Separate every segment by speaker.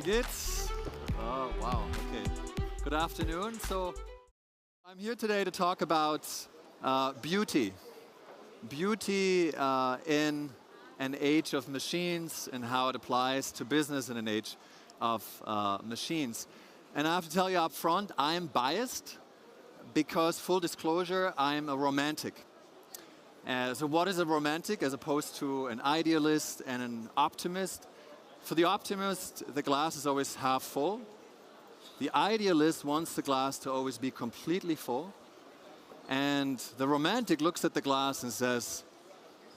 Speaker 1: Wie geht's? Oh, wow, okay. Good afternoon. So, I'm here today to talk about beauty. Beauty in an age of machines and how it applies to business in an age of machines. And I have to tell you up front, I am biased because, full disclosure, I'm a romantic. So what is a romantic as opposed to an idealist and an optimist? For the optimist, the glass is always half full. The idealist wants the glass to always be completely full. And the romantic looks at the glass and says,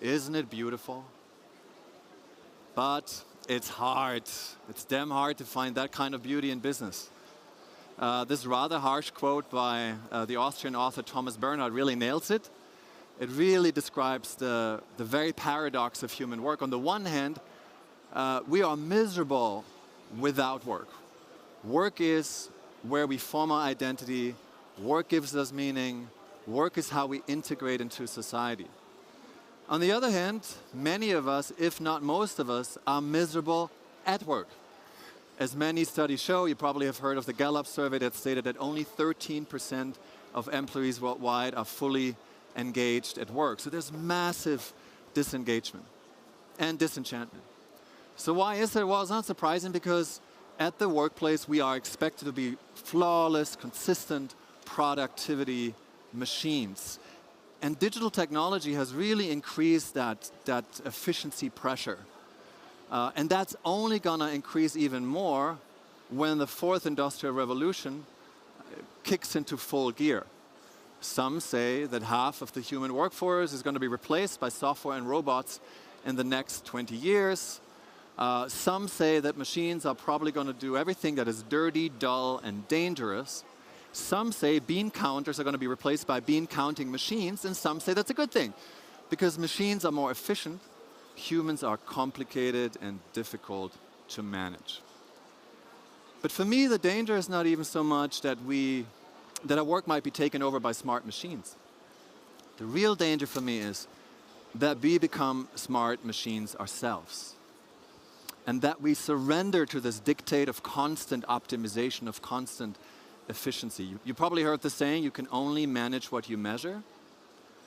Speaker 1: isn't it beautiful? But it's hard. It's damn hard to find that kind of beauty in business. This rather harsh quote by the Austrian author Thomas Bernhard really nails it. It really describes the very paradox of human work. On the one hand, we are miserable without work. Work is where we form our identity. Work gives us meaning. Work is how we integrate into society. On the other hand, many of us, if not most of us, are miserable at work. As many studies show, you probably have heard of the Gallup survey that stated that only 13% of employees worldwide are fully engaged at work. So there's massive disengagement and disenchantment. So why is that? Well, it's not surprising because at the workplace we are expected to be flawless, consistent productivity machines. And digital technology has really increased that efficiency pressure. And that's only going to increase even more when the fourth industrial revolution kicks into full gear. Some say that half of the human workforce is going to be replaced by software and robots in the next 20 years. Some say that machines are probably going to do everything that is dirty, dull, and dangerous. Some say bean counters are going to be replaced by bean counting machines, and some say that's a good thing, because machines are more efficient, humans are complicated and difficult to manage. But for me, the danger is not even so much that our work might be taken over by smart machines. The real danger for me is that we become smart machines ourselves, and that we surrender to this dictate of constant optimization, of constant efficiency. You probably heard the saying, you can only manage what you measure.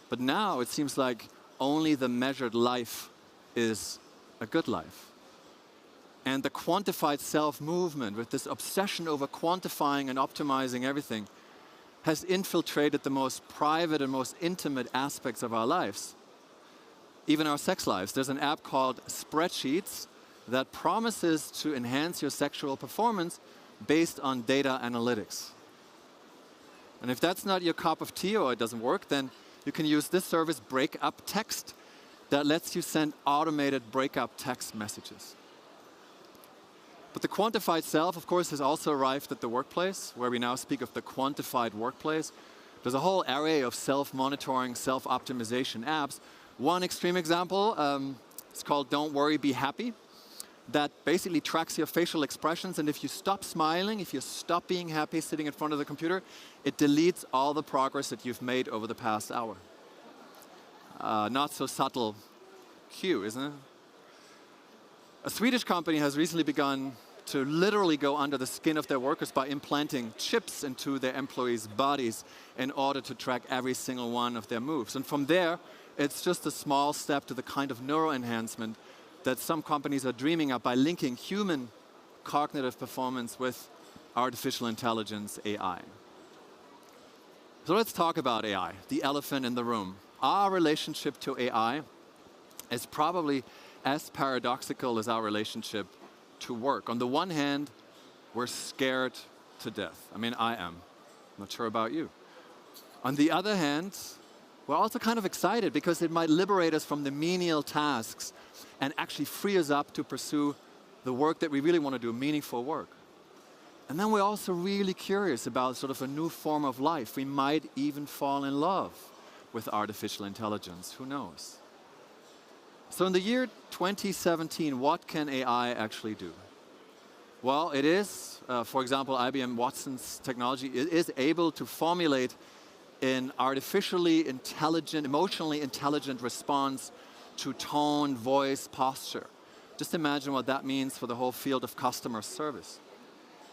Speaker 1: But now it seems like only the measured life is a good life. And the quantified self-movement, with this obsession over quantifying and optimizing everything, has infiltrated the most private and most intimate aspects of our lives. Even our sex lives. There's an app called Spreadsheets that promises to enhance your sexual performance based on data analytics. And if that's not your cup of tea or it doesn't work, then you can use this service, Breakup Text, that lets you send automated breakup text messages. But the quantified self, of course, has also arrived at the workplace, where we now speak of the quantified workplace. There's a whole array of self-monitoring, self-optimization apps. One extreme example, it's called Don't Worry, Be Happy, that basically tracks your facial expressions, and if you stop smiling, if you stop being happy sitting in front of the computer, it deletes all the progress that you've made over the past hour. Not so subtle cue, isn't it? A Swedish company has recently begun to literally go under the skin of their workers by implanting chips into their employees' bodies in order to track every single one of their moves. And from there, it's just a small step to the kind of neuroenhancement that some companies are dreaming of by linking human cognitive performance with artificial intelligence, AI. So let's talk about AI, the elephant in the room. Our relationship to AI is probably as paradoxical as our relationship to work. On the one hand, we're scared to death. I mean, I am. I'm not sure about you. On the other hand, we're also kind of excited because it might liberate us from the menial tasks and actually free us up to pursue the work that we really want to do, meaningful work. And then we're also really curious about sort of a new form of life. We might even fall in love with artificial intelligence. Who knows? So in the year 2017, what can AI actually do? Well, it is, for example, IBM Watson's technology is able to formulate an artificially intelligent, emotionally intelligent response to tone, voice, posture. Just imagine what that means for the whole field of customer service.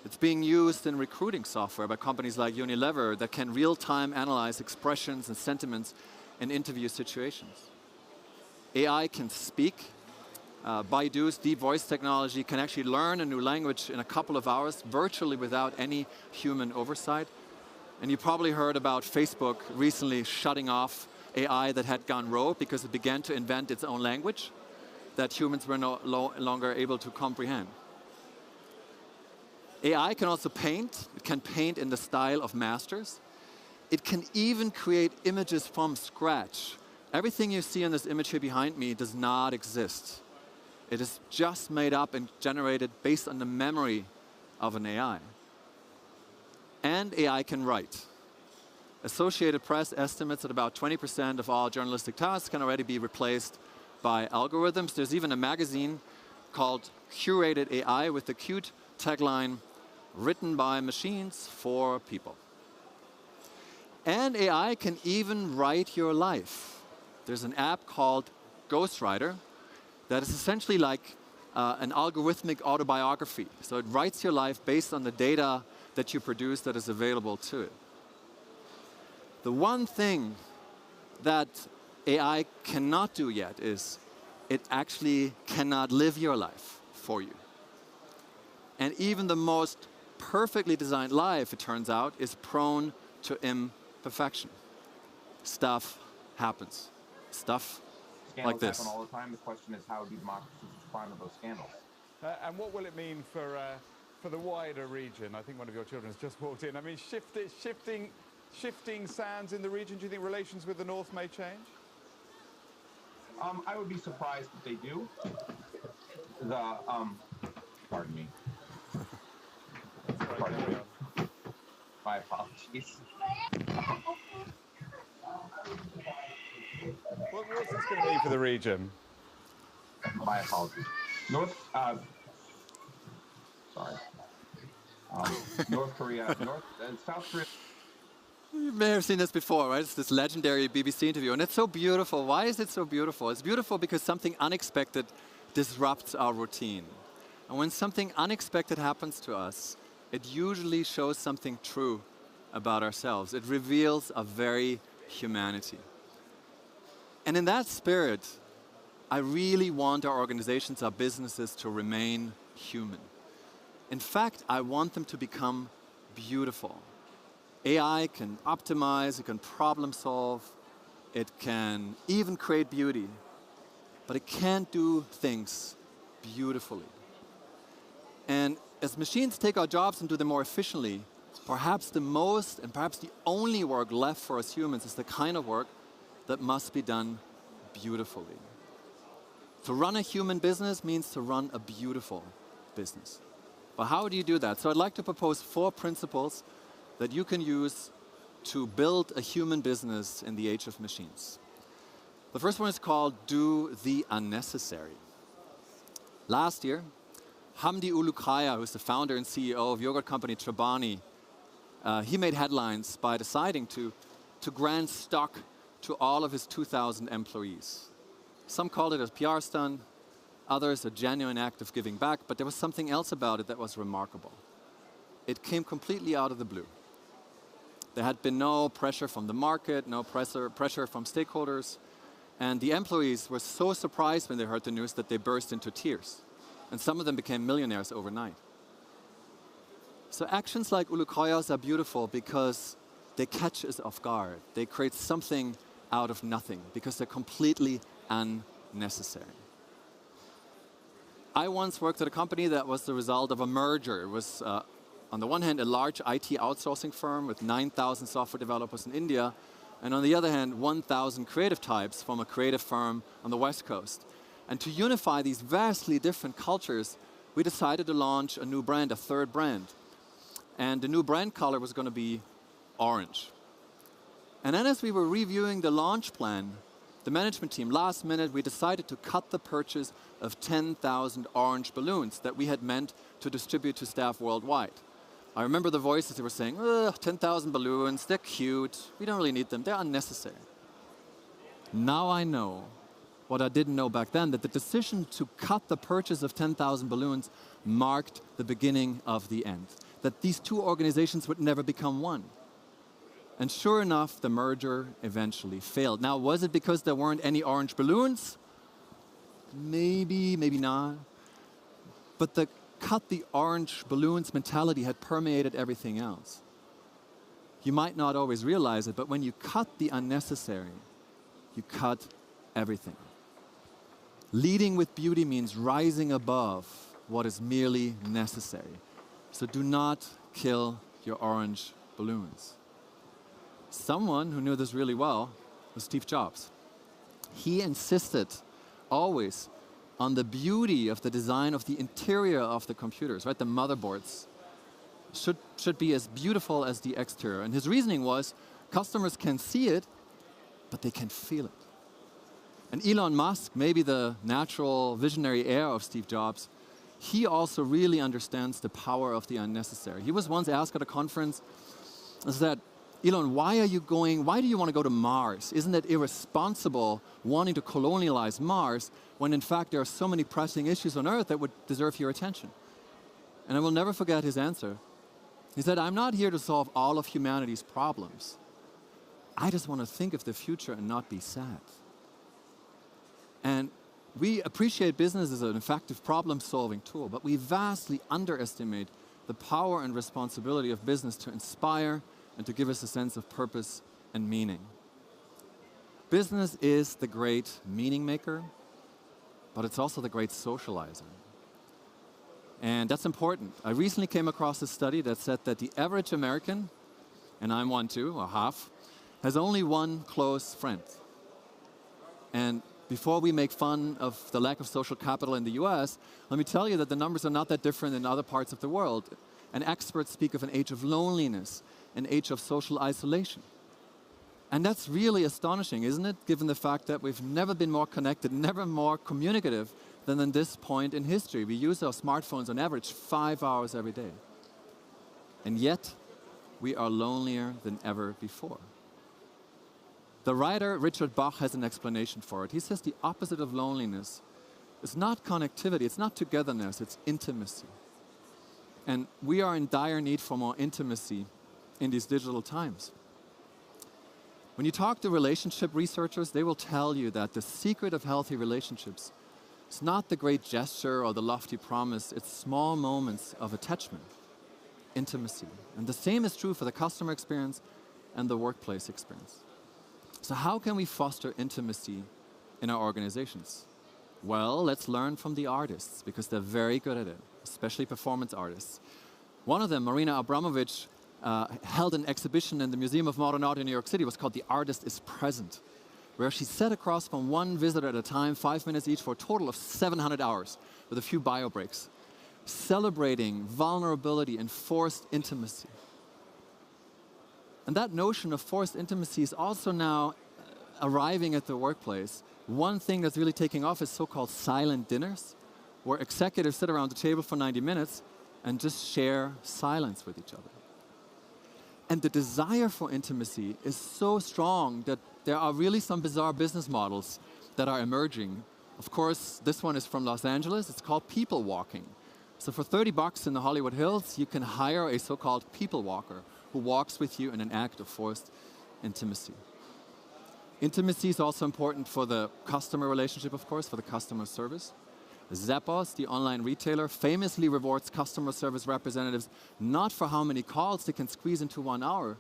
Speaker 1: It's being used in recruiting software by companies like Unilever that can real-time analyze expressions and sentiments in interview situations. AI can speak. Baidu's deep voice technology can actually learn a new language in a couple of hours, virtually without any human oversight. And you probably heard about Facebook recently shutting off AI that had gone rogue because it began to invent its own language that humans were no longer able to comprehend. AI can also paint. It can paint in the style of masters. It can even create images from scratch. Everything you see in this image here behind me does not exist. It is just made up and generated based on the memory of an AI. And AI can write. Associated Press estimates that about 20% of all journalistic tasks can already be replaced by algorithms. There's even a magazine called Curated AI with the cute tagline, written by machines for people. And AI can even write your life. There's an app called Ghostwriter that is essentially like an algorithmic autobiography. So it writes your life based on the data that you produce that is available to it. The one thing that AI cannot do yet is it actually cannot live your life for you. And even the most perfectly designed life, it turns out, is prone to imperfection. Stuff happens. Stuff like this.
Speaker 2: Scandals happen all the time. The question is, how do democracies respond to those scandals?
Speaker 3: And what will it mean for the wider region? I think one of your children has just walked in. I mean, shifting sands in the region. Do you think relations with the North may change?
Speaker 2: I would be surprised if they do. Pardon me. Pardon me. My apologies.
Speaker 3: What's this going to mean for the region?
Speaker 2: My apologies. North Korea, South Korea.
Speaker 1: You may have seen this before, right? It's this legendary BBC interview, and it's so beautiful. Why is it so beautiful? It's beautiful because something unexpected disrupts our routine. And when something unexpected happens to us, it usually shows something true about ourselves. It reveals our very humanity. And in that spirit, I really want our organizations, our businesses to remain human. In fact, I want them to become beautiful. AI can optimize, it can problem solve, it can even create beauty, but it can't do things beautifully. And as machines take our jobs and do them more efficiently, perhaps the most and perhaps the only work left for us humans is the kind of work that must be done beautifully. To run a human business means to run a beautiful business. But how do you do that? So I'd like to propose 4 principles that you can use to build a human business in the age of machines. The first one is called do the unnecessary. Last year, Hamdi Ulukaya, who's the founder and CEO of yogurt company Trabani, he made headlines by deciding to grant stock to all of his 2,000 employees. Some called it a PR stunt, others a genuine act of giving back, but there was something else about it that was remarkable. It came completely out of the blue. There had been no pressure from the market, no pressure from stakeholders, and the employees were so surprised when they heard the news that they burst into tears. And some of them became millionaires overnight. So actions like Ulukaya's are beautiful because they catch us off guard. They create something out of nothing because they're completely unnecessary. I once worked at a company that was the result of a merger. It was, on the one hand, a large IT outsourcing firm with 9,000 software developers in India, and on the other hand, 1,000 creative types from a creative firm on the West Coast. And to unify these vastly different cultures, we decided to launch a new brand, a third brand. And the new brand color was going to be orange. And then as we were reviewing the launch plan, the management team, last minute, we decided to cut the purchase of 10,000 orange balloons that we had meant to distribute to staff worldwide. I remember the voices that were saying, 10,000 balloons, they're cute, we don't really need them, they're unnecessary. Now I know what I didn't know back then, that the decision to cut the purchase of 10,000 balloons marked the beginning of the end. That these two organizations would never become one. And sure enough, the merger eventually failed. Now, was it because there weren't any orange balloons? Maybe, maybe not. But the cut the orange balloons mentality had permeated everything else. You might not always realize it, but when you cut the unnecessary, you cut everything. Leading with beauty means rising above what is merely necessary. So do not kill your orange balloons. Someone who knew this really well was Steve Jobs. He insisted always on the beauty of the design of the interior of the computers, right? The motherboards should be as beautiful as the exterior. And his reasoning was, customers can see it, but they can feel it. And Elon Musk, maybe the natural visionary heir of Steve Jobs, he also really understands the power of the unnecessary. He was once asked at a conference, is that, Elon, why do you want to go to Mars? Isn't it irresponsible wanting to colonialize Mars when in fact there are so many pressing issues on Earth that would deserve your attention? And I will never forget his answer. He said, I'm not here to solve all of humanity's problems. I just want to think of the future and not be sad. And we appreciate business as an effective problem-solving tool, but we vastly underestimate the power and responsibility of business to inspire and to give us a sense of purpose and meaning. Business is the great meaning maker, but it's also the great socializer. And that's important. I recently came across a study that said that the average American, and I'm one too, or half, has only one close friend. And before we make fun of the lack of social capital in the US, let me tell you that the numbers are not that different in other parts of the world. And experts speak of an age of loneliness, an age of social isolation. And that's really astonishing, isn't it? Given the fact that we've never been more connected, never more communicative than in this point in history. We use our smartphones on average 5 hours every day. And yet, we are lonelier than ever before. The writer Richard Bach has an explanation for it. He says the opposite of loneliness is not connectivity, it's not togetherness, it's intimacy. And we are in dire need for more intimacy in these digital times. When you talk to relationship researchers, they will tell you that the secret of healthy relationships is not the great gesture or the lofty promise, it's small moments of attachment, intimacy. And the same is true for the customer experience and the workplace experience. So how can we foster intimacy in our organizations? Well, let's learn from the artists, because they're very good at it, especially performance artists. One of them, Marina Abramovic, held an exhibition in the Museum of Modern Art in New York City. It was called The Artist is Present, where she sat across from one visitor at a time, 5 minutes each, for a total of 700 hours, with a few bio breaks, celebrating vulnerability and forced intimacy. And that notion of forced intimacy is also now arriving at the workplace. One thing that's really taking off is so-called silent dinners, where executives sit around the table for 90 minutes and just share silence with each other. And the desire for intimacy is so strong that there are really some bizarre business models that are emerging. Of course, this one is from Los Angeles. It's called people walking. So for $30 in the Hollywood Hills, you can hire a so-called people walker who walks with you in an act of forced intimacy. Intimacy is also important for the customer relationship, of course, for the customer service. Zappos, the online retailer, famously rewards customer service representatives not for how many calls they can squeeze into 1 hour,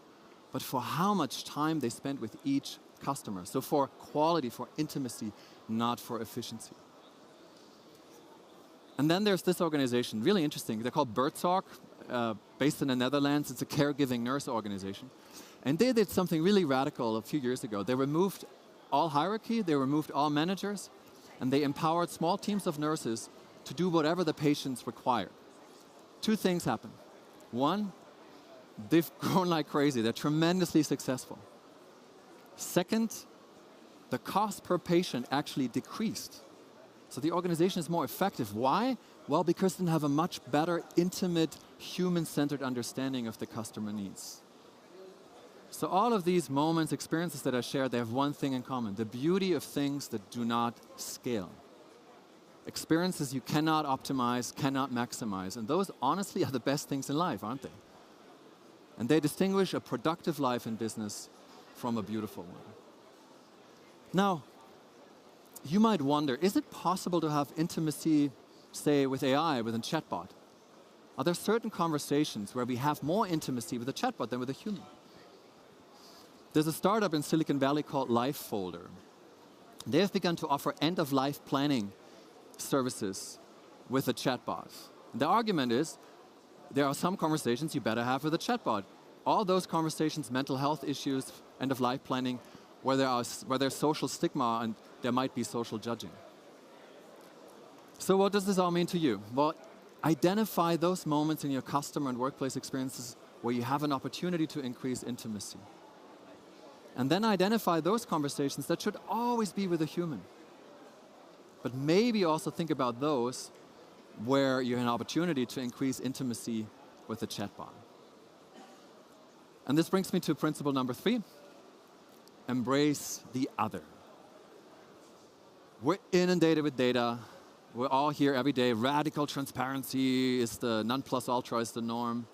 Speaker 1: but for how much time they spend with each customer. So for quality, for intimacy, not for efficiency. And then there's this organization, really interesting. They're called Buurtzorg, based in the Netherlands. It's a caregiving nurse organization. And they did something really radical a few years ago. They removed all hierarchy, they removed all managers, and they empowered small teams of nurses to do whatever the patients require. Two things happen. One, they've grown like crazy. They're tremendously successful. Second, the cost per patient actually decreased. So the organization is more effective. Why? Well, because they have a much better, intimate, human-centered understanding of the customer needs. So all of these moments, experiences that I shared, they have one thing in common: the beauty of things that do not scale. Experiences you cannot optimize, cannot maximize, and those honestly are the best things in life, aren't they? And they distinguish a productive life in business from a beautiful one. Now, you might wonder, is it possible to have intimacy, say, with AI, with a chatbot? Are there certain conversations where we have more intimacy with a chatbot than with a human? There's a startup in Silicon Valley called LifeFolder. They have begun to offer end-of-life planning services with a chatbot. And the argument is, there are some conversations you better have with a chatbot. All those conversations, mental health issues, end-of-life planning, where there's social stigma and there might be social judging. So what does this all mean to you? Well, identify those moments in your customer and workplace experiences where you have an opportunity to increase intimacy. And then identify those conversations that should always be with a human. But maybe also think about those where you have an opportunity to increase intimacy with a chatbot. And this brings me to principle number 3. Embrace the other. We're inundated with data. We're all here every day. Radical transparency is the non plus ultra, is the norm.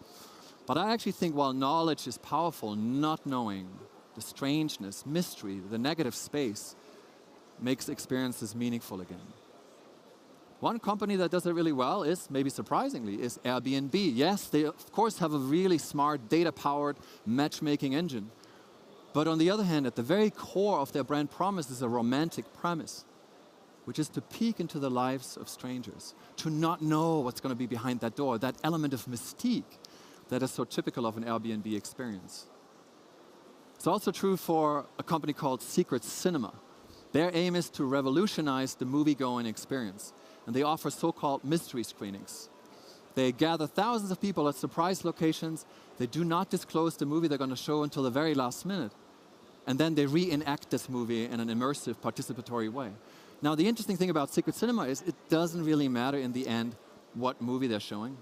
Speaker 1: But I actually think while knowledge is powerful, not knowing, the strangeness, mystery, the negative space, makes experiences meaningful again. One company that does it really well is, maybe surprisingly, is Airbnb. Yes, they of course have a really smart, data-powered matchmaking engine. But on the other hand, at the very core of their brand promise is a romantic premise, which is to peek into the lives of strangers, to not know what's going to be behind that door, that element of mystique that is so typical of an Airbnb experience. It's also true for a company called Secret Cinema. Their aim is to revolutionize the movie-going experience, and they offer so-called mystery screenings. They gather thousands of people at surprise locations. They do not disclose the movie they're going to show until the very last minute. And then they reenact this movie in an immersive, participatory way. Now, the interesting thing about Secret Cinema is it doesn't really matter in the end what movie they're showing.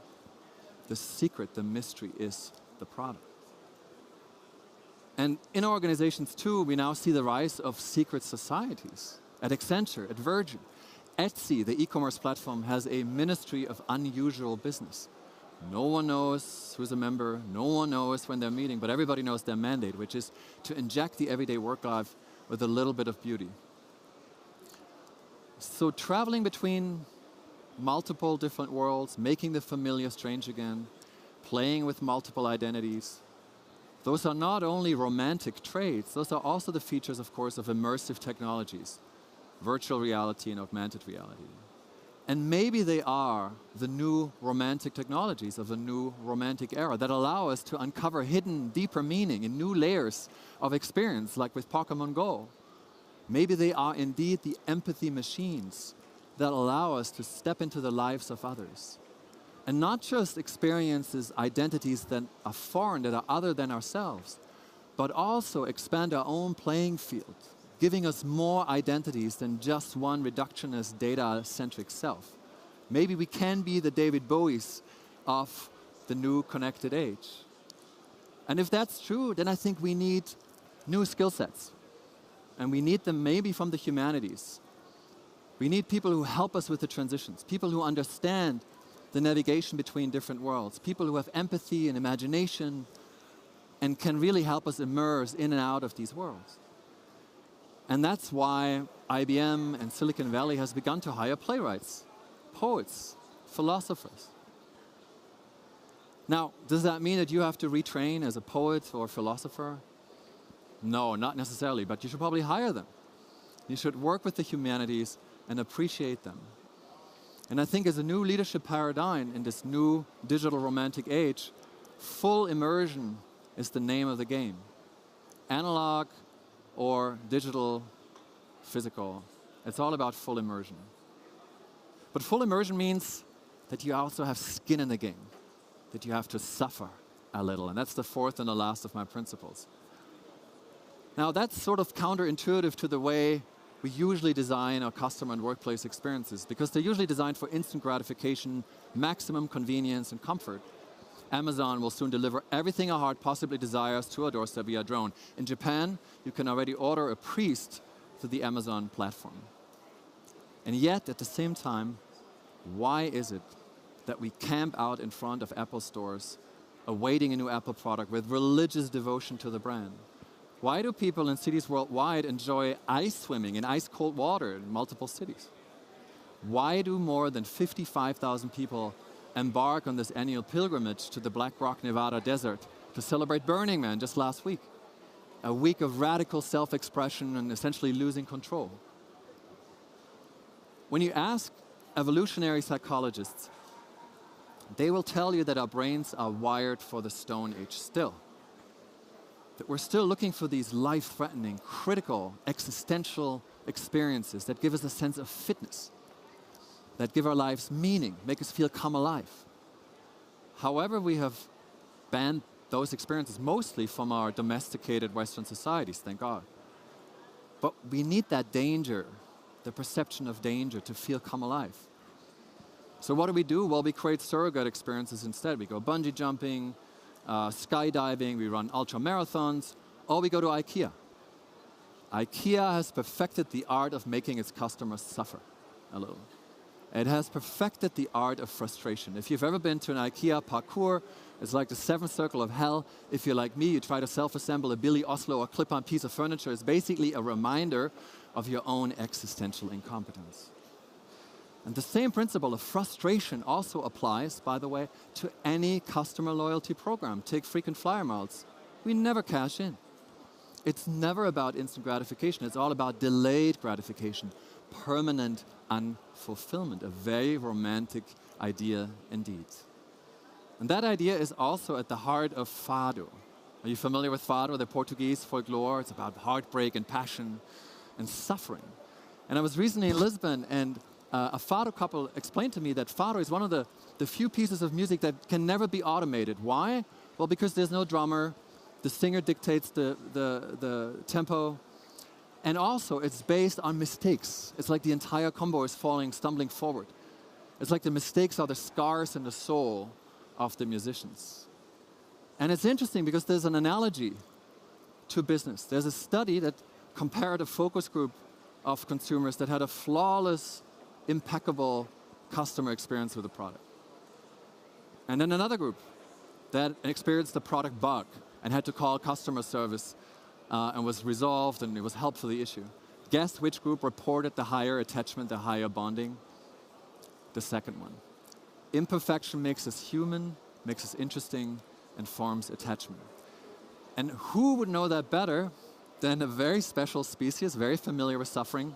Speaker 1: The secret, the mystery, is the product. And in our organizations, too, we now see the rise of secret societies. At Accenture, at Virgin, Etsy, the e-commerce platform, has a ministry of unusual business. No one knows who's a member, no one knows when they're meeting, but everybody knows their mandate, which is to inject the everyday work life with a little bit of beauty. So traveling between multiple different worlds, making the familiar strange again, playing with multiple identities, those are not only romantic traits, those are also the features, of course, of immersive technologies, virtual reality and augmented reality. And maybe they are the new romantic technologies of a new romantic era that allow us to uncover hidden, deeper meaning in new layers of experience, like with Pokemon Go. Maybe they are indeed the empathy machines that allow us to step into the lives of others. And not just experiences, identities that are foreign, that are other than ourselves, but also expand our own playing field, giving us more identities than just one reductionist, data-centric self. Maybe we can be the David Bowies of the new connected age. And if that's true, then I think we need new skill sets. And we need them maybe from the humanities. We need people who help us with the transitions, people who understand the navigation between different worlds, people who have empathy and imagination and can really help us immerse in and out of these worlds. And that's why IBM and Silicon Valley has begun to hire playwrights, poets, philosophers. Now, does that mean that you have to retrain as a poet or philosopher? No, not necessarily, but you should probably hire them. You should work with the humanities and appreciate them. And I think as a new leadership paradigm in this new digital romantic age, full immersion is the name of the game. Analog or digital, physical. It's all about full immersion. But full immersion means that you also have skin in the game, that you have to suffer a little. And that's the fourth and the last of my principles. Now, that's sort of counterintuitive to the way we usually design our customer and workplace experiences, because they're usually designed for instant gratification, maximum convenience and comfort. Amazon will soon deliver everything our heart possibly desires to our doorstep via drone. In Japan, you can already order a priest through the Amazon platform. And yet, at the same time, why is it that we camp out in front of Apple stores awaiting a new Apple product with religious devotion to the brand? Why do people in cities worldwide enjoy ice swimming in ice-cold water in multiple cities? Why do more than 55,000 people embark on this annual pilgrimage to the Black Rock, Nevada desert to celebrate Burning Man just last week? A week of radical self-expression and essentially losing control. When you ask evolutionary psychologists, they will tell you that our brains are wired for the Stone Age still. That we're still looking for these life-threatening, critical, existential experiences that give us a sense of fitness, that give our lives meaning, make us feel come alive. However, we have banned those experiences mostly from our domesticated Western societies, thank God. But we need that danger, the perception of danger, to feel come alive. So what do? Well, we create surrogate experiences instead. We go bungee jumping, skydiving, we run ultra marathons, or we go to IKEA. IKEA has perfected the art of making its customers suffer a little. It has perfected the art of frustration. If you've ever been to an IKEA parkour, it's like the seventh circle of hell. If you're like me, you try to self-assemble a Billy Oslo or clip-on piece of furniture. It's basically a reminder of your own existential incompetence. And the same principle of frustration also applies, by the way, to any customer loyalty program. Take frequent flyer miles. We never cash in. It's never about instant gratification. It's all about delayed gratification, permanent unfulfillment, a very romantic idea indeed. And that idea is also at the heart of Fado. Are you familiar with Fado, the Portuguese folklore? It's about heartbreak and passion and suffering. And I was recently in Lisbon, and a Fado couple explained to me that Fado is one of the few pieces of music that can never be automated. Why? Well, because there's no drummer, the singer dictates the tempo, and also it's based on mistakes. It's like the entire combo is stumbling forward. It's like the mistakes are the scars in the soul of the musicians. And it's interesting because there's an analogy to business. There's a study that compared a focus group of consumers that had a flawless, impeccable customer experience with the product. And then another group that experienced the product bug and had to call customer service and was resolved, and it was helped for the issue. Guess which group reported the higher attachment, the higher bonding? The second one. Imperfection makes us human, makes us interesting, and forms attachment. And who would know that better than a very special species, very familiar with suffering,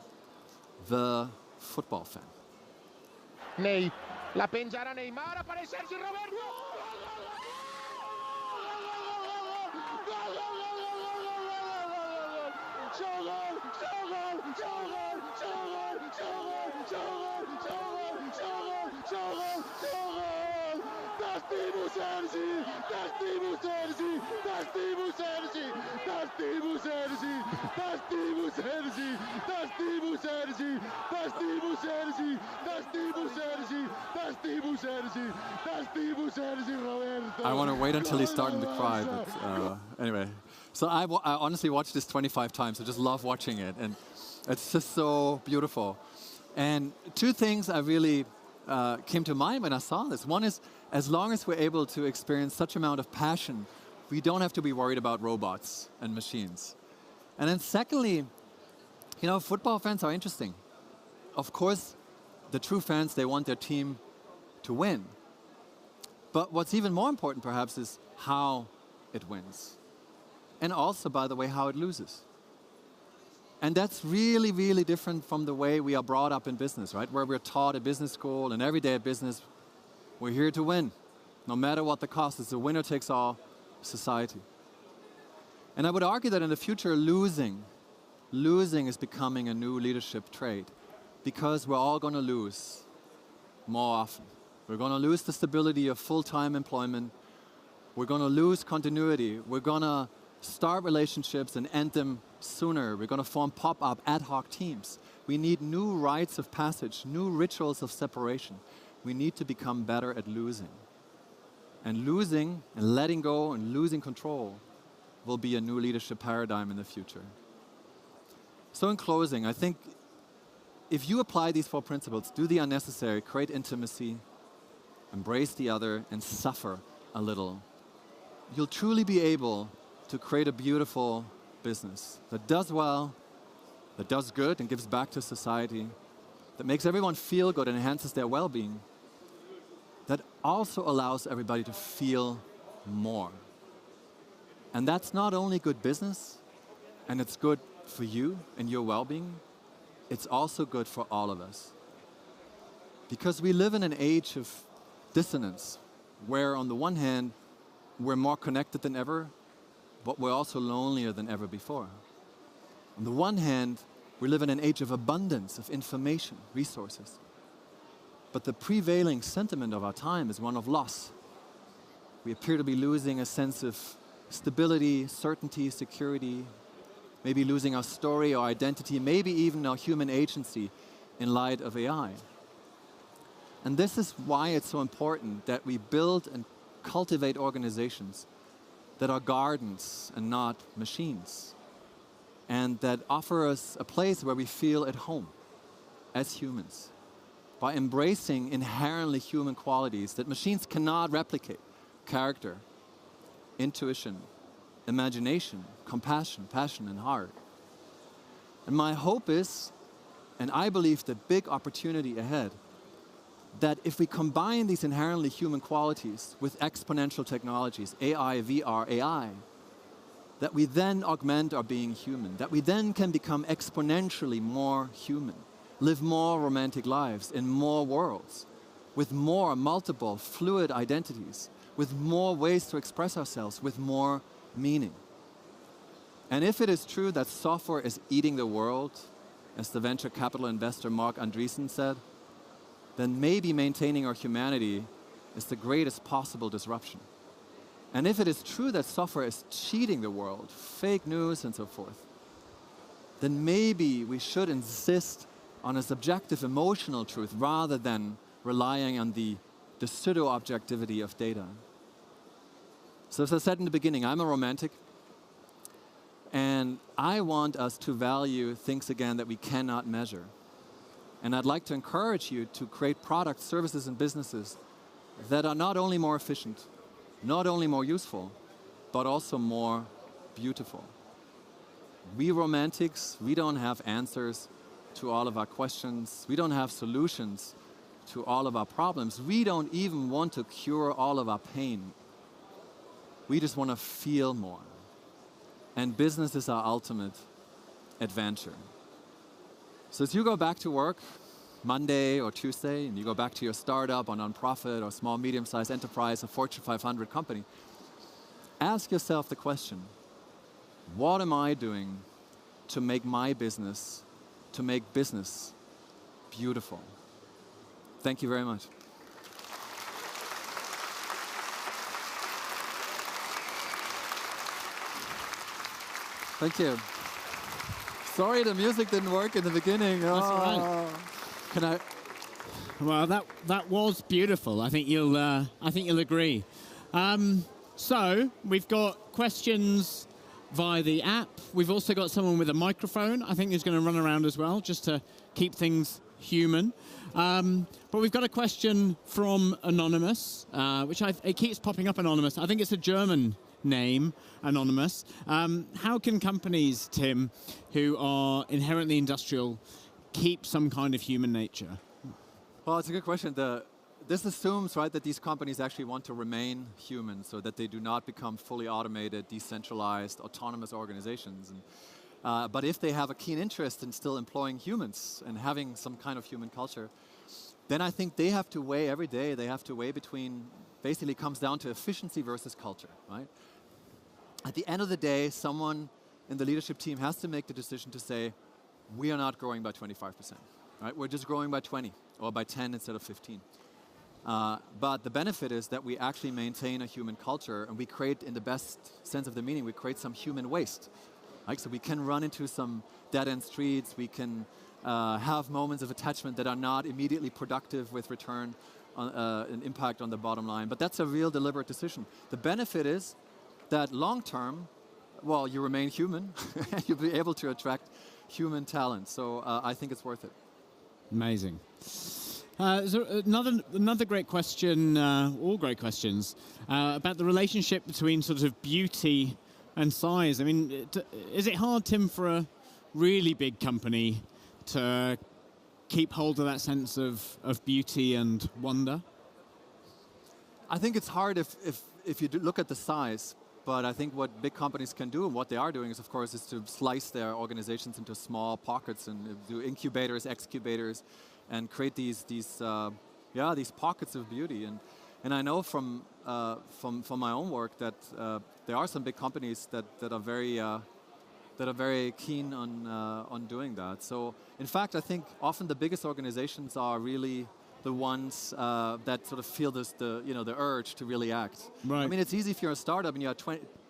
Speaker 1: the football fan.
Speaker 4: Ney, la penjarà Neymar, apareix Sergi Roberto! T'estimo Sergi, t'estimo Sergi, t'estimo Sergi, t'estimo Sergi, t'estimo Sergi, t'estimo Sergi, t'estimo Sergi, t'estimo Sergi, t'estimo Sergi, t'estimo Sergi Roberto.
Speaker 1: I want to wait until he's starting to cry, but anyway. So I honestly watched this 25 times. I just love watching it, and it's just so beautiful. And two things I really came to mind when I saw this. One is, as long as we're able to experience such amount of passion, we don't have to be worried about robots and machines. And then secondly, you know, football fans are interesting. Of course, the true fans, they want their team to win. But what's even more important, perhaps, is how it wins. And also, by the way, how it loses. And that's really, really different from the way we are brought up in business, right? Where we're taught at business school and every day at business, we're here to win. No matter what the cost, it's a winner-takes-all society. And I would argue that in the future, losing is becoming a new leadership trait, because we're all going to lose more often. We're going to lose the stability of full-time employment. We're going to lose continuity. We're going to start relationships and end them sooner. We're going to form pop-up ad hoc teams. We need new rites of passage, new rituals of separation. We need to become better at losing. And losing and letting go and losing control will be a new leadership paradigm in the future. So in closing, I think if you apply these 4 principles, do the unnecessary, create intimacy, embrace the other, and suffer a little, you'll truly be able to create a beautiful business that does well, that does good and gives back to society, that makes everyone feel good and enhances their well-being, that also allows everybody to feel more. And that's not only good business, and it's good for you and your well-being, it's also good for all of us. Because we live in an age of dissonance, where on the one hand, we're more connected than ever, but we're also lonelier than ever before. On the one hand, we live in an age of abundance of information, resources. But the prevailing sentiment of our time is one of loss. We appear to be losing a sense of stability, certainty, security, maybe losing our story, our identity, maybe even our human agency in light of AI. And this is why it's so important that we build and cultivate organizations that are gardens and not machines, and that offer us a place where we feel at home as humans, by embracing inherently human qualities that machines cannot replicate: character, intuition, imagination, compassion, passion, and heart. And my hope is, and I believe the big opportunity ahead, that if we combine these inherently human qualities with exponential technologies, AI, VR, AI, that we then augment our being human, that we then can become exponentially more human, live more romantic lives in more worlds, with more multiple fluid identities, with more ways to express ourselves, with more meaning. And if it is true that software is eating the world, as the venture capital investor Mark Andreessen said, then maybe maintaining our humanity is the greatest possible disruption. And if it is true that software is cheating the world, fake news and so forth, then maybe we should insist on a subjective emotional truth rather than relying on the pseudo-objectivity of data. So as I said in the beginning, I'm a romantic, and I want us to value things again that we cannot measure. And I'd like to encourage you to create products, services, and businesses that are not only more efficient, not only more useful, but also more beautiful. We romantics, we don't have answers to all of our questions. We don't have solutions to all of our problems. We don't even want to cure all of our pain. We just want to feel more. And business is our ultimate adventure. So as you go back to work, Monday or Tuesday, and you go back to your startup or nonprofit or small, medium-sized enterprise, a Fortune 500 company, ask yourself the question, what am I doing to make my business, to make business beautiful? Thank you very much. Thank you. Sorry, the music didn't work in the beginning.
Speaker 5: That's all right.
Speaker 1: Can I?
Speaker 5: Well, that was beautiful. I think you'll agree. So we've got questions via the app. We've also got someone with a microphone, I think, who's going to run around as well, just to keep things human. But we've got a question from Anonymous, it keeps popping up Anonymous. I think it's a German name, Anonymous. How can companies, Tim, who are inherently industrial, keep some kind of human nature?
Speaker 1: Well, it's a good question. This assumes, right, that these companies actually want to remain human, so that they do not become fully automated, decentralized, autonomous organizations. But if they have a keen interest in still employing humans and having some kind of human culture, then I think they have to weigh every day. They have to weigh between, basically comes down to efficiency versus culture, right? At the end of the day, someone in the leadership team has to make the decision to say, we are not growing by 25%, right? We're just growing by 20 or by 10 instead of 15. But the benefit is that we actually maintain a human culture, and we create, in the best sense of the meaning, we create some human waste. Right? So we can run into some dead-end streets, we can have moments of attachment that are not immediately productive with return, an impact on the bottom line. But that's a real deliberate decision. The benefit is that long term, well, you remain human, and you'll be able to attract human talent. So I think it's worth it.
Speaker 5: Amazing. So another great question, all great questions, about the relationship between sort of beauty and size. I mean, is it hard, Tim, for a really big company to keep hold of that sense of beauty and wonder?
Speaker 1: I think it's hard if you look at the size, but I think what big companies can do and what they are doing is, of course, is to slice their organizations into small pockets and do incubators, excubators, and create these pockets of beauty. And I know from my own work that there are some big companies that are very keen on doing that. So in fact, I think often the biggest organizations are really the ones that sort of feel the urge to really act.
Speaker 5: Right.
Speaker 1: I mean, it's easy if you're a startup and you have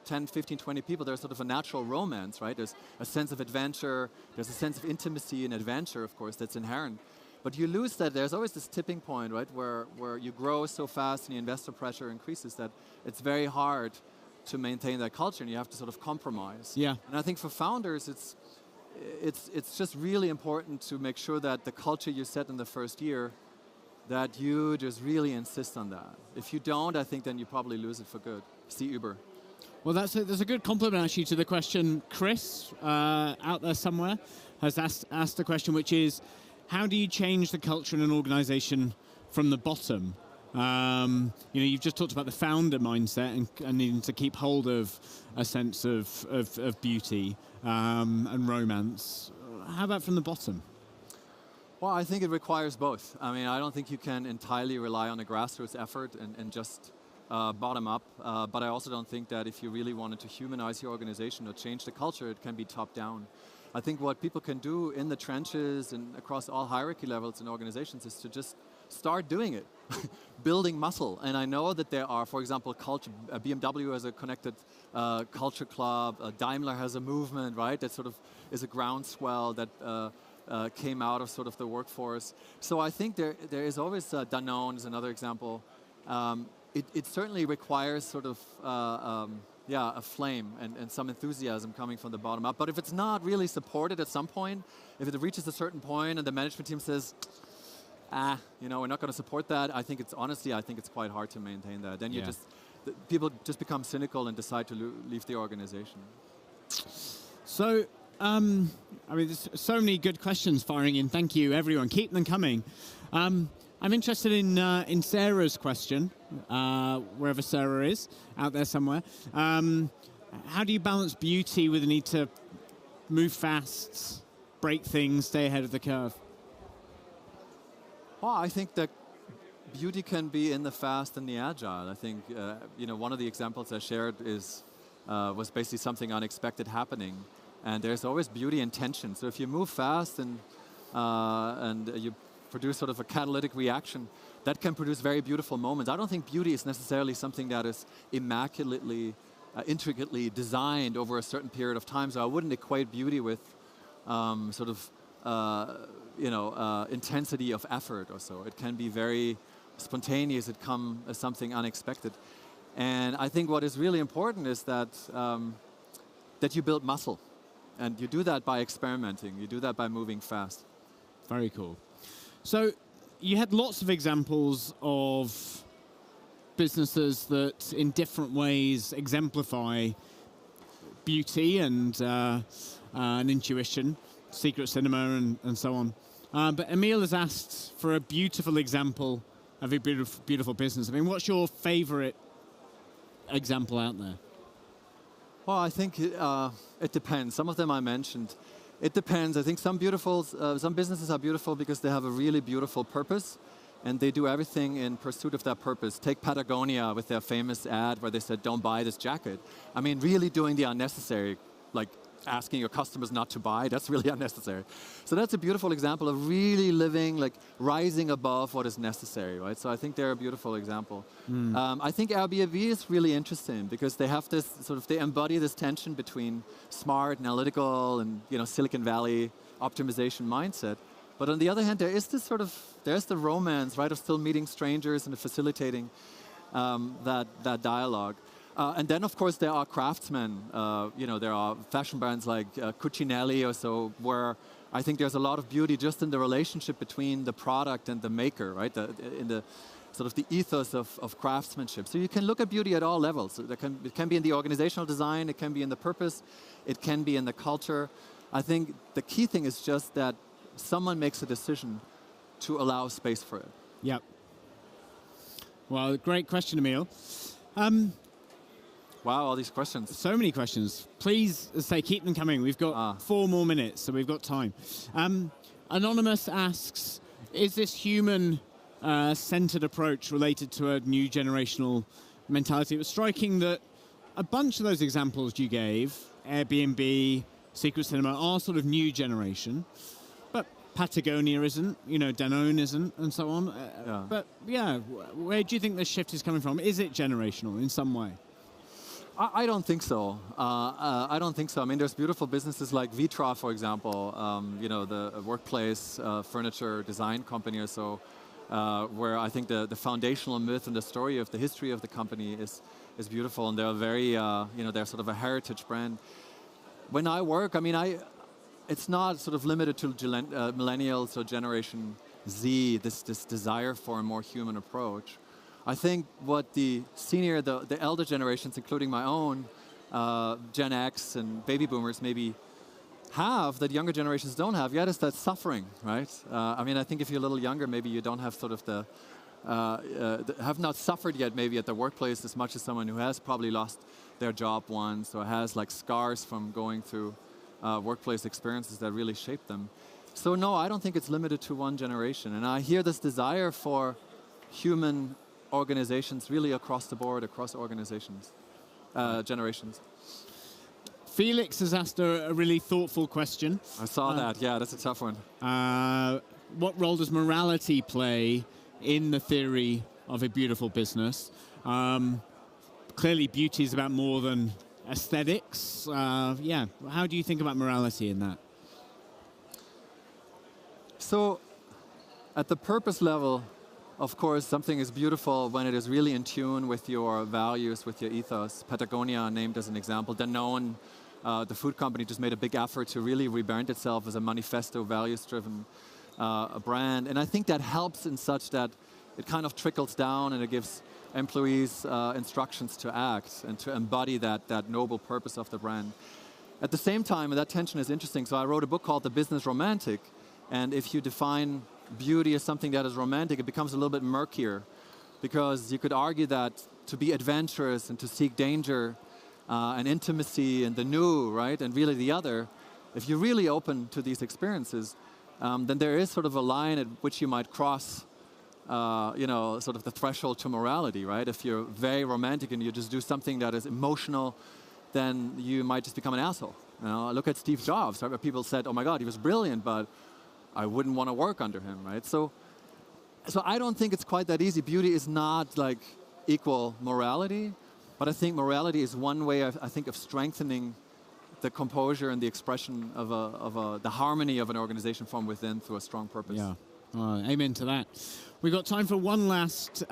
Speaker 1: 10, 15, 20 people. There's sort of a natural romance, right? There's a sense of adventure. There's a sense of intimacy and adventure, of course, that's inherent. But you lose that. There's always this tipping point, right, where you grow so fast and the investor pressure increases that it's very hard to maintain that culture, and you have to sort of compromise.
Speaker 5: Yeah.
Speaker 1: And I think for founders, it's just really important to make sure that the culture you set in the first year, that you just really insist on that. If you don't, I think then you probably lose it for good. See Uber.
Speaker 5: Well, there's a good compliment actually to the question. Chris, out there somewhere, has asked the question, which is, how do you change the culture in an organization from the bottom? You've just talked about the founder mindset and needing to keep hold of a sense of beauty and romance. How about from the bottom?
Speaker 1: Well, I think it requires both. I mean, I don't think you can entirely rely on a grassroots effort and just bottom up. But I also don't think that if you really wanted to humanize your organization or change the culture, it can be top down. I think what people can do in the trenches and across all hierarchy levels in organizations is to just start doing it, building muscle. And I know that there are, for example, BMW has a connected culture club, Daimler has a movement, right, that sort of is a groundswell that came out of sort of the workforce. So I think there is always, Danone is another example. It certainly requires sort of a flame and some enthusiasm coming from the bottom up. But if it's not really supported at some point, if it reaches a certain point and the management team says, we're not going to support that, I think it's quite hard to maintain that. Then people just become cynical and decide to leave the organization.
Speaker 5: So, there's so many good questions firing in. Thank you, everyone. Keep them coming. I'm interested in Sarah's question, wherever Sarah is, out there somewhere. How do you balance beauty with the need to move fast, break things, stay ahead of the curve?
Speaker 1: Well, I think that beauty can be in the fast and the agile. I think one of the examples I shared was basically something unexpected happening, and there's always beauty in tension. So if you move fast and you produce sort of a catalytic reaction, that can produce very beautiful moments. I don't think beauty is necessarily something that is immaculately, intricately designed over a certain period of time. So I wouldn't equate beauty with intensity of effort or so. It can be very spontaneous. It come as something unexpected. And I think what is really important is that that you build muscle. And you do that by experimenting. You do that by moving fast.
Speaker 5: Very cool. So you had lots of examples of businesses that in different ways exemplify beauty and intuition, Secret Cinema and so on. But Emil has asked for a beautiful example of a beautiful business. I mean, what's your favorite example out there?
Speaker 1: Well, I think it depends. Some of them I mentioned. It depends. I think some businesses are beautiful because they have a really beautiful purpose, and they do everything in pursuit of that purpose. Take Patagonia with their famous ad where they said, "Don't buy this jacket." I mean, really doing the unnecessary, like asking your customers not to buy, that's really unnecessary. So that's a beautiful example of really living, like rising above what is necessary, right? So I think they're a beautiful example. I think Airbnb is really interesting because they have this they embody this tension between smart, analytical, and Silicon Valley optimization mindset. But on the other hand, there is this sort of there's the romance, right, of still meeting strangers and facilitating that dialogue. And then, of course, there are craftsmen. There are fashion brands like Cucinelli or so, where I think there's a lot of beauty just in the relationship between the product and the maker, right? In the sort of the ethos of craftsmanship. So you can look at beauty at all levels. It can be in the organizational design, it can be in the purpose, it can be in the culture. I think the key thing is just that someone makes a decision to allow space for it.
Speaker 5: Yep. Well, great question, Emil.
Speaker 1: Wow, all these questions.
Speaker 5: So many questions. Please keep them coming. We've got 4 more minutes, so we've got time. Anonymous asks, is this human-centered approach related to a new generational mentality? It was striking that a bunch of those examples you gave, Airbnb, Secret Cinema, are sort of new generation. But Patagonia isn't, Danone isn't, and so on. But yeah, where do you think this shift is coming from? Is it generational in some way?
Speaker 1: I don't think so. I don't think so. I mean, there's beautiful businesses like Vitra, for example, the workplace furniture design company or so, where I think the foundational myth and the story of the history of the company is beautiful, and they're very, they're sort of a heritage brand. When I work, I mean, it's not sort of limited to millennials or Generation Z, this desire for a more human approach. I think what the elder generations, including my own, Gen X and baby boomers maybe have that younger generations don't have yet is that suffering, right? I mean, I think if you're a little younger, maybe you don't have sort of have not suffered yet maybe at the workplace as much as someone who has probably lost their job once or has like scars from going through workplace experiences that really shaped them. So no, I don't think it's limited to one generation. And I hear this desire for human organizations really across the board, across organizations, generations.
Speaker 5: Felix has asked a really thoughtful question.
Speaker 1: I saw that. Yeah, that's a tough one.
Speaker 5: What role does morality play in the theory of a beautiful business? Clearly, beauty is about more than aesthetics. Yeah, how do you think about morality in that?
Speaker 1: So, at the purpose level, of course, something is beautiful when it is really in tune with your values, with your ethos. Patagonia, named as an example. Danone, the food company, just made a big effort to really rebrand itself as a manifesto, values-driven brand. And I think that helps in such that it kind of trickles down and it gives employees instructions to act and to embody that noble purpose of the brand. At the same time, and that tension is interesting, so I wrote a book called The Business Romantic. And if you define beauty as something that is romantic, it becomes a little bit murkier, because you could argue that to be adventurous and to seek danger and intimacy and the new, right, and really the other, if you're really open to these experiences, then there is sort of a line at which you might cross, sort of the threshold to morality, right? If you're very romantic and you just do something that is emotional, then you might just become an asshole. Look at Steve Jobs, right? Where people said, oh my God, he was brilliant, but I wouldn't want to work under him, right? So I don't think it's quite that easy. Beauty is not like equal morality, but I think morality is one way, I think, of strengthening the composure and the expression of the harmony of an organization from within through a strong purpose.
Speaker 5: Yeah, amen to that. We've got time for one last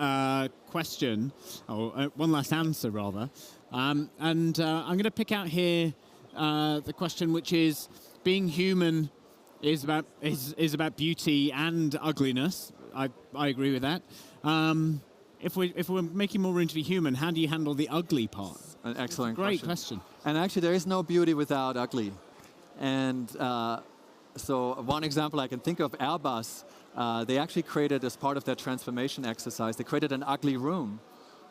Speaker 5: question, or one last answer, rather. And I'm going to pick out here the question, which is, being human is about beauty and ugliness. I agree with that. If we're making more room to be human, how do you handle the ugly part?
Speaker 1: An excellent
Speaker 5: Great question.
Speaker 1: And actually, there is no beauty without ugly. And so one example I can think of, Airbus, they actually created, as part of their transformation exercise, they created an ugly room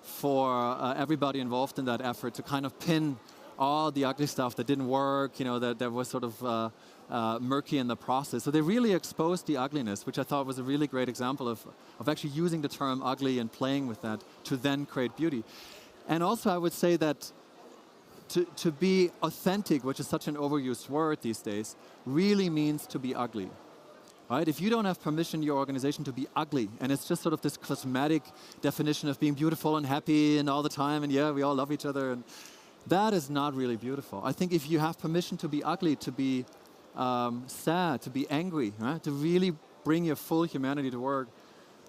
Speaker 1: for everybody involved in that effort to kind of pin all the ugly stuff that didn't work, that was sort of murky in the process. So they really exposed the ugliness, which I thought was a really great example of actually using the term ugly and playing with that to then create beauty. And also I would say that to be authentic, which is such an overused word these days, really means to be ugly. Right? If you don't have permission in your organization to be ugly, and it's just sort of this cosmetic definition of being beautiful and happy and all the time, and yeah, we all love each other, and that is not really beautiful. I think if you have permission to be ugly, to be sad, to be angry, right? To really bring your full humanity to work,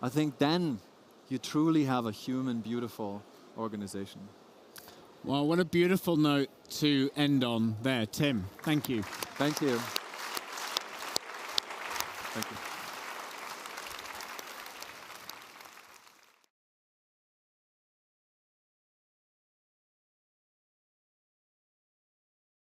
Speaker 1: I think then you truly have a human, beautiful organization.
Speaker 5: Well, what a beautiful note to end on there, Tim. Thank you.
Speaker 1: Thank you. Thank you.